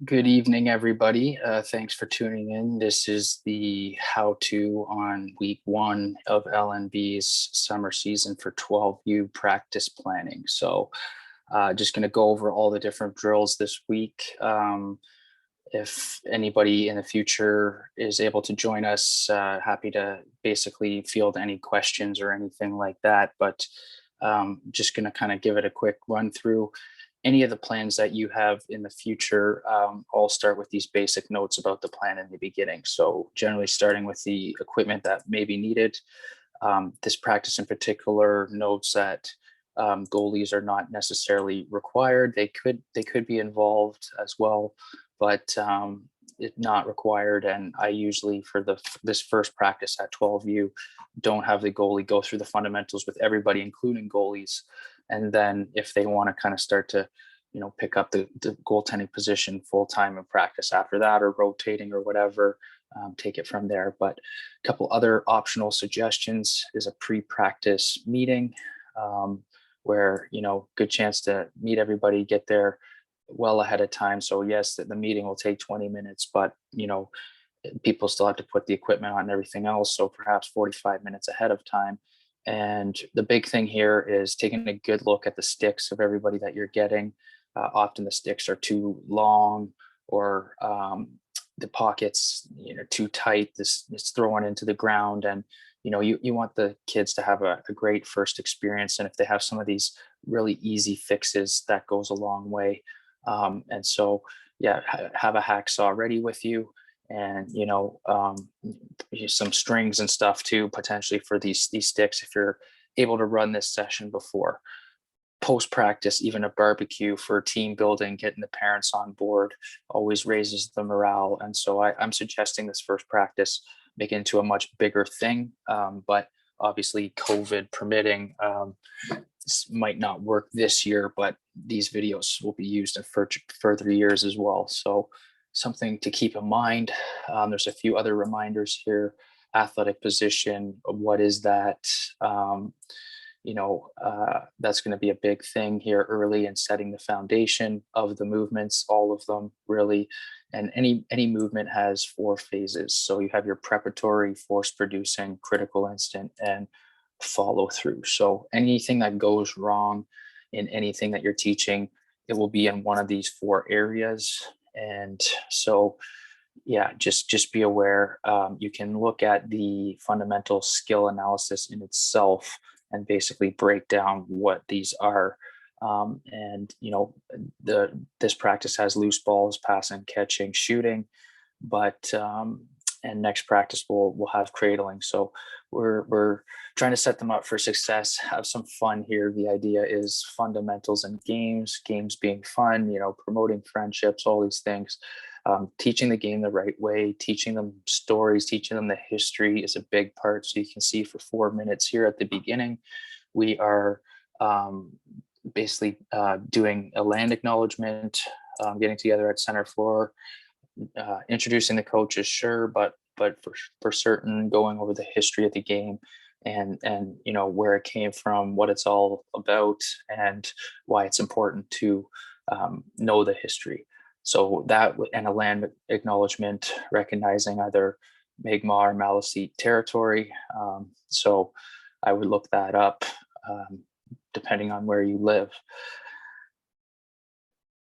Good evening, everybody. Thanks for tuning in. This is the how-to on week one of LNB's summer season for 12U practice planning. So just going to go over all the different drills this week. If anybody in the future is able to join us, happy to basically field any questions or anything like that. But just going to kind of give it a quick run through any of the plans that you have in the future. I'll start with these basic notes about the plan in the beginning. So generally starting with the equipment that may be needed. This practice in particular notes that goalies are not necessarily required. They could be involved as well, but it's not required. And I usually for this first practice at 12U don't have the goalie go through the fundamentals with everybody, including goalies. And then if they want to kind of start to pick up the goaltending position full time in practice after that, or rotating or whatever, take it from there. But a couple other optional suggestions is a pre-practice meeting, where good chance to meet everybody, get there well ahead of time. So yes, the meeting will take 20 minutes, but people still have to put the equipment on and everything else, so perhaps 45 minutes ahead of time. And the big thing here is taking a good look at the sticks of everybody that you're getting. Often the sticks are too long, or the pockets too tight. This is thrown into the ground, and you want the kids to have a great first experience. And if they have some of these really easy fixes, that goes a long way. And so yeah, have a hacksaw ready with you, and some strings and stuff too, potentially for these sticks if you're able to run this session before. Post practice, even a barbecue for team building, getting the parents on board always raises the morale. And so I'm suggesting this first practice make it into a much bigger thing, but obviously COVID permitting, this might not work this year, but these videos will be used in further years as well. So something to keep in mind. There's a few other reminders here. Athletic position, what is that? That's going to be a big thing here early in setting the foundation of the movements, all of them really. And any movement has 4 phases. So you have your preparatory, force producing, critical instant, and follow through. So anything that goes wrong in anything that you're teaching, it will be in one of these 4 areas. And so yeah, just be aware. You can look at the fundamental skill analysis in itself and basically break down what these are. And this practice has loose balls, passing, catching, shooting, but and next practice we'll have cradling. So we're trying to set them up for success, have some fun here. The idea is fundamentals and games being fun, promoting friendships, all these things. Teaching the game the right way, teaching them stories, teaching them the history is a big part. So you can see for 4 minutes here at the beginning, we are basically doing a land acknowledgement, getting together at center floor, introducing the coaches, sure, but for certain, going over the history of the game, and where it came from, what it's all about, and why it's important to know the history. So that, and a land acknowledgement recognizing either Mi'kmaq or Maliseet territory. So I would look that up, depending on where you live.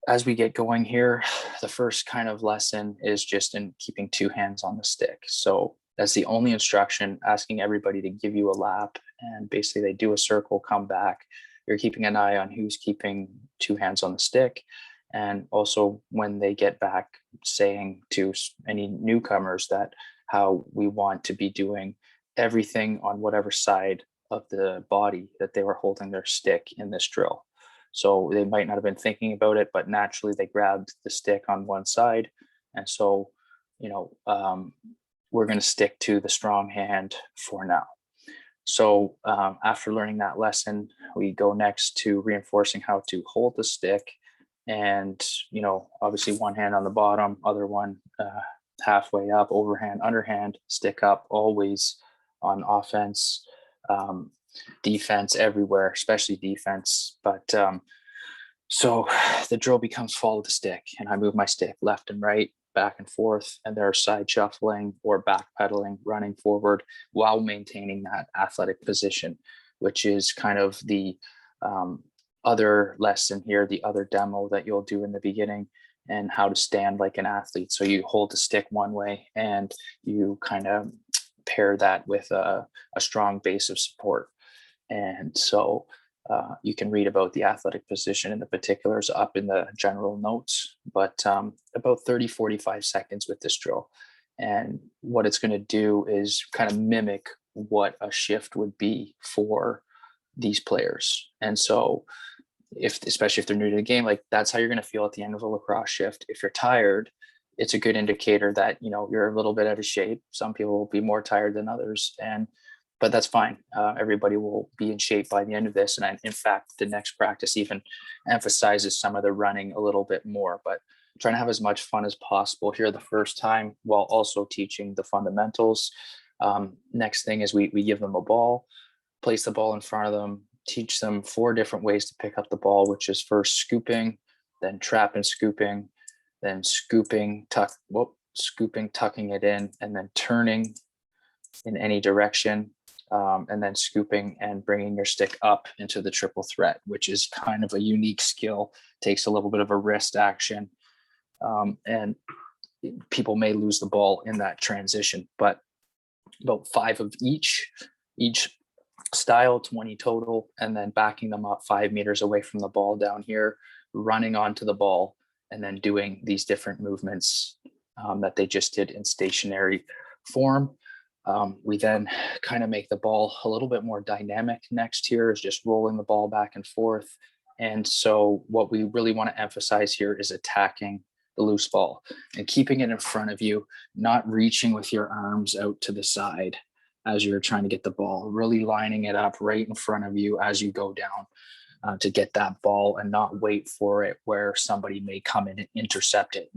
As we get going here, the first kind of lesson is just in keeping 2 hands on the stick. So that's the only instruction, asking everybody to give you a lap, and basically they do a circle, come back. You're keeping an eye on who's keeping 2 hands on the stick. And also when they get back, saying to any newcomers that how we want to be doing everything on whatever side of the body that they were holding their stick in this drill. So they might not have been thinking about it, but naturally they grabbed the stick on one side. And so, we're going to stick to the strong hand for now. So after learning that lesson, we go next to reinforcing how to hold the stick. And, obviously one hand on the bottom, other one halfway up, overhand, underhand, stick up, always on offense. Defense everywhere, especially defense. But So the drill becomes follow the stick, and I move my stick left and right, back and forth, and there are side shuffling or backpedaling, running forward while maintaining that athletic position, which is kind of the um, other lesson here, the other demo that you'll do in the beginning, and how to stand like an athlete. So you hold the stick one way and you kind of pair that with a strong base of support. And so you can read about the athletic position and the particulars up in the general notes, but about 30, 45 seconds with this drill. And what it's going to do is kind of mimic what a shift would be for these players. And so especially if they're new to the game, like that's how you're going to feel at the end of a lacrosse shift. If you're tired, it's a good indicator that, you're a little bit out of shape. Some people will be more tired than others. But that's fine. Everybody will be in shape by the end of this. And in fact, the next practice even emphasizes some of the running a little bit more, but trying to have as much fun as possible here the first time while also teaching the fundamentals. Next thing is we give them a ball, place the ball in front of them, teach them 4 different ways to pick up the ball, which is first scooping, then trap and scooping, then scooping, tucking it in, and then turning in any direction, and then scooping and bringing your stick up into the triple threat, which is kind of a unique skill. Takes a little bit of a wrist action, and people may lose the ball in that transition, but about 5 of each style, 20 total, and then backing them up 5 meters away from the ball down here, running onto the ball, and then doing these different movements that they just did in stationary form. We then kind of make the ball a little bit more dynamic next here, is just rolling the ball back and forth. And so what we really want to emphasize here is attacking the loose ball and keeping it in front of you, not reaching with your arms out to the side as you're trying to get the ball, really lining it up right in front of you as you go down to get that ball, and not wait for it where somebody may come in and intercept it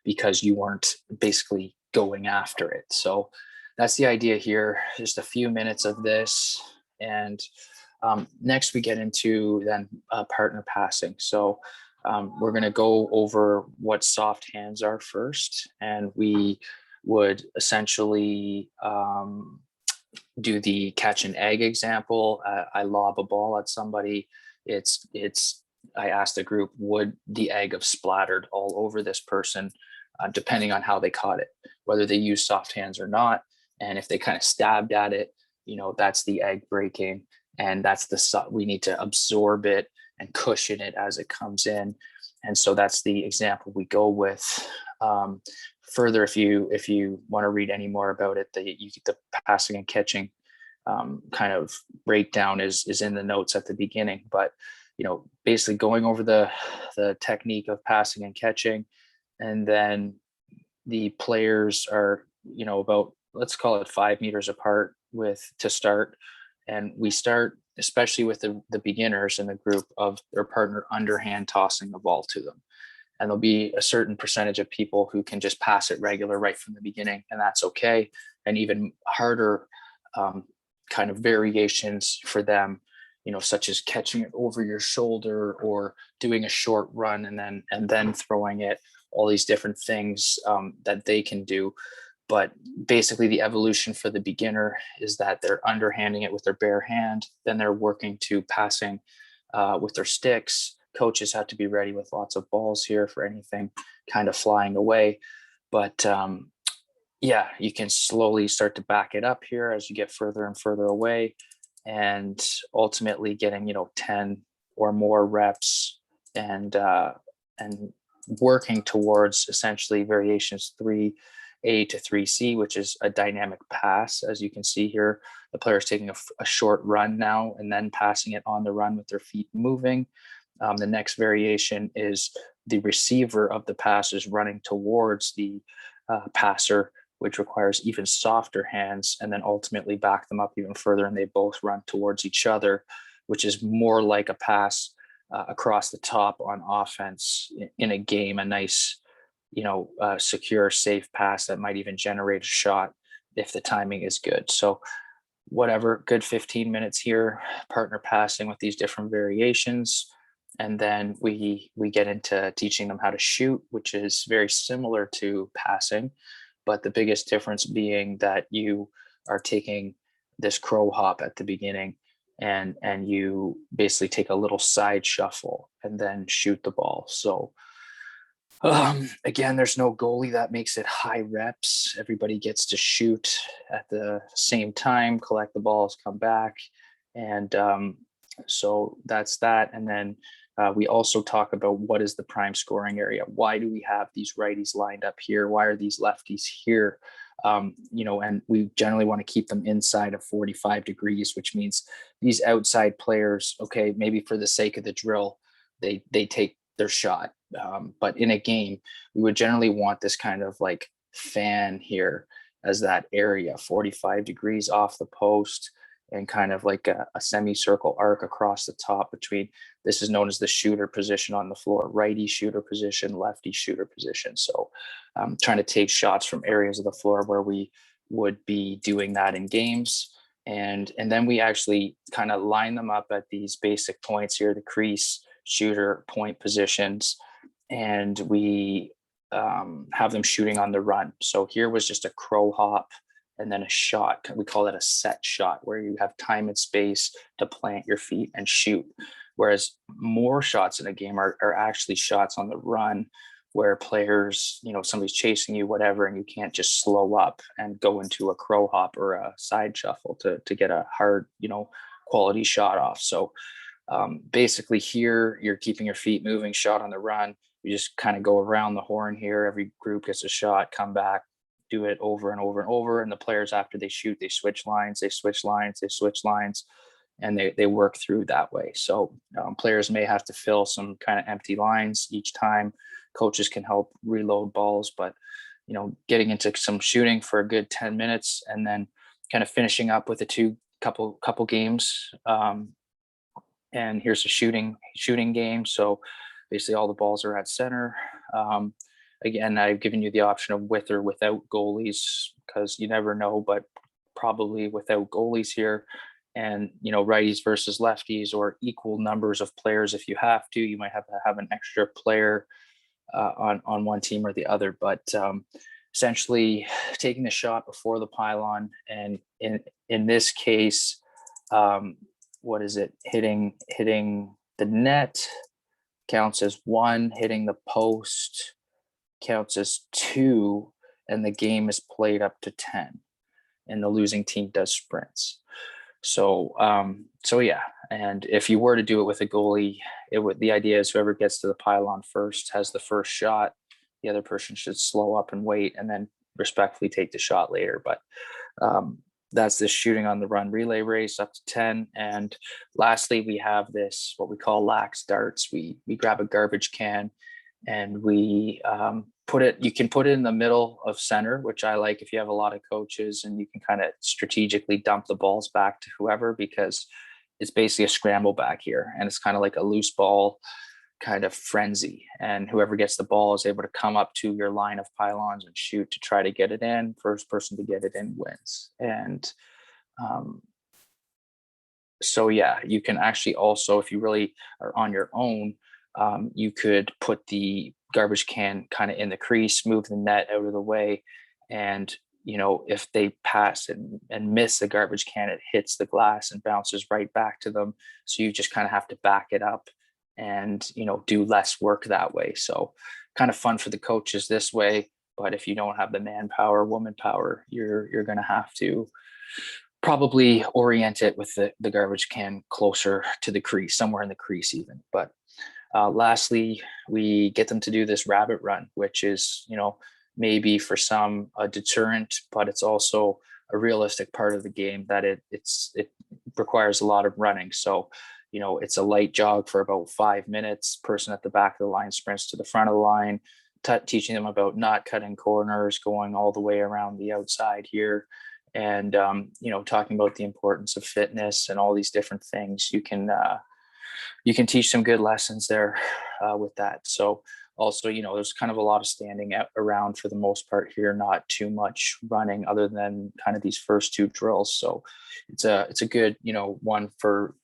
because you weren't basically going after it. So that's the idea here. Just a few minutes of this. And next we get into then partner passing. So we're going to go over what soft hands are first. And we would essentially do the catch an egg example. I lob a ball at somebody. I asked the group, would the egg have splattered all over this person, depending on how they caught it, whether they use soft hands or not. And if they kind of stabbed at it, that's the egg breaking, and that's we need to absorb it and cushion it as it comes in. And so that's the example we go with. Further, if you want to read any more about it, the passing and catching kind of breakdown is in the notes at the beginning. But basically going over the technique of passing and catching, and then the players are about, let's call it 5 meters apart to start. And we start, especially with the beginners in the group, of their partner underhand tossing the ball to them. And there'll be a certain percentage of people who can just pass it regular right from the beginning, and that's okay. And even harder kind of variations for them, such as catching it over your shoulder or doing a short run and then throwing it, all these different things that they can do. But basically the evolution for the beginner is that they're underhanding it with their bare hand, then they're working to passing with their sticks. Coaches have to be ready with lots of balls here for anything kind of flying away. But you can slowly start to back it up here as you get further and further away, and ultimately getting 10 or more reps, and working towards essentially variations 3A to 3C, which is a dynamic pass. As you can see here, the player is taking a short run now and then passing it on the run with their feet moving. The next variation is the receiver of the pass is running towards the passer, which requires even softer hands, and then ultimately back them up even further, and they both run towards each other, which is more like a pass across the top on offense in a game, a nice, secure, safe pass that might even generate a shot if the timing is good. So whatever, good 15 minutes here, partner passing with these different variations. And then we get into teaching them how to shoot, which is very similar to passing, but the biggest difference being that you are taking this crow hop at the beginning, and you basically take a little side shuffle and then shoot the ball. So again, there's no goalie. That makes it high reps. Everybody gets to shoot at the same time, collect the balls, come back. And so that's that. And then we also talk about what is the prime scoring area. Why do we have these righties lined up here? Why are these lefties here? And we generally want to keep them inside of 45 degrees, which means these outside players, okay, maybe for the sake of the drill, they take their shot. But in a game, we would generally want this kind of like fan here as that area, 45 degrees off the post, and kind of like a semicircle arc across the top between. This is known as the shooter position on the floor, righty shooter position, lefty shooter position. So trying to take shots from areas of the floor where we would be doing that in games. And then we actually kind of line them up at these basic points here, the crease, shooter, point positions, and we have them shooting on the run. So here was just a crow hop and then a shot. We call it a set shot, where you have time and space to plant your feet and shoot. Whereas more shots in a game are actually shots on the run, where players, somebody's chasing you, whatever, and you can't just slow up and go into a crow hop or a side shuffle to get a hard, quality shot off. So basically here, you're keeping your feet moving, shot on the run. You just kind of go around the horn here. Every group gets a shot, come back, do it over and over and over. And the players, after they shoot, they switch lines, and they work through that way. So players may have to fill some kind of empty lines each time. Coaches can help reload balls, but getting into some shooting for a good 10 minutes and then kind of finishing up with a couple games. And here's a shooting game. So basically all the balls are at center. Again, I've given you the option of with or without goalies, because you never know, but probably without goalies here. And righties versus lefties, or equal numbers of players if you have to. You might have to have an extra player on one team or the other, but essentially taking the shot before the pylon, and in this case, what is it? Hitting the net counts as 1, hitting the post counts as 2, and the game is played up to 10, and the losing team does sprints. So yeah, and if you were to do it with a goalie, the idea is whoever gets to the pylon first has the first shot. The other person should slow up and wait, and then respectfully take the shot later. But that's this shooting on the run relay race up to 10. And lastly, we have this, what we call lax darts. We grab a garbage can and we you can put it in the middle of center, which I like if you have a lot of coaches, and you can kind of strategically dump the balls back to whoever, because it's basically a scramble back here. And it's kind of like a loose ball kind of frenzy, and whoever gets the ball is able to come up to your line of pylons and shoot to try to get it in. First person to get it in wins. And so yeah, you can actually also, if you really are on your own, you could put the garbage can kind of in the crease, move the net out of the way, and if they pass and miss the garbage can, it hits the glass and bounces right back to them. So you just kind of have to back it up and do less work that way. So kind of fun for the coaches this way. But if you don't have the manpower, woman power, you're going to have to probably orient it with the garbage can closer to the crease, somewhere in the crease even. But lastly, we get them to do this rabbit run, which is, maybe for some a deterrent, but it's also a realistic part of the game that it requires a lot of running. So, it's a light jog for about 5 minutes. Person at the back of the line sprints to the front of the line, teaching them about not cutting corners, going all the way around the outside here. And, talking about the importance of fitness and all these different things. You can teach some good lessons there with that. So Also, there's kind of a lot of standing out around for the most part here, not too much running other than kind of these first two drills. So it's a good, one for,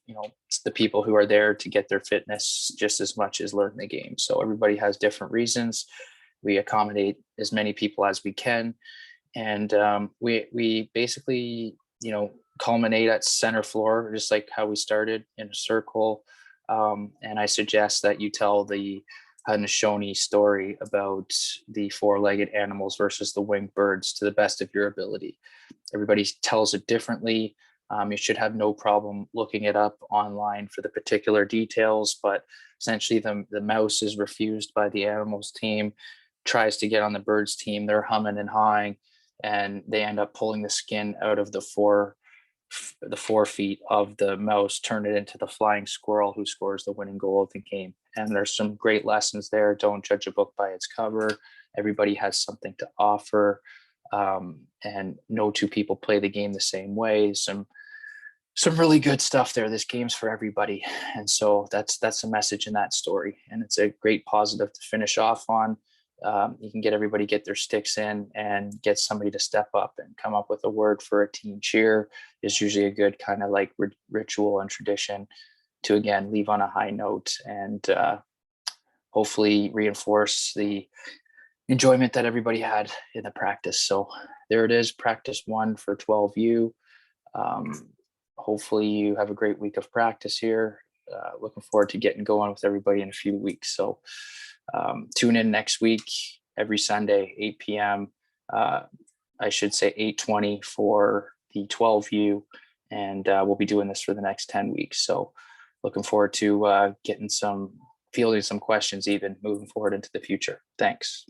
the people who are there to get their fitness just as much as learn the game. So everybody has different reasons. We accommodate as many people as we can, and we basically, culminate at center floor, just like how we started, in a circle. And I suggest that you tell the Haudenosaunee story about the four-legged animals versus the winged birds to the best of your ability. Everybody tells it differently. You should have no problem looking it up online for the particular details, but essentially the mouse is refused by the animals team, tries to get on the birds team. They're humming and hawing, and they end up pulling the skin out of the 4 feet of the mouse, turn it into the flying squirrel who scores the winning goal of the game. And there's some great lessons there. Don't judge a book by its cover. Everybody has something to offer. And no two people play the game the same way. Some really good stuff there. This game's for everybody. And so that's a message in that story. And it's a great positive to finish off on. You can get their sticks in and get somebody to step up and come up with a word for a team cheer is usually a good kind of like ritual and tradition to, again, leave on a high note and hopefully reinforce the enjoyment that everybody had in the practice. So there it is, practice 1 for 12U. Hopefully you have a great week of practice here. Looking forward to getting going with everybody in a few weeks. So tune in next week, every Sunday, 8 p.m. I should say 8:20 for the 12U. And we'll be doing this for the next 10 weeks. So looking forward to fielding some questions even moving forward into the future. Thanks.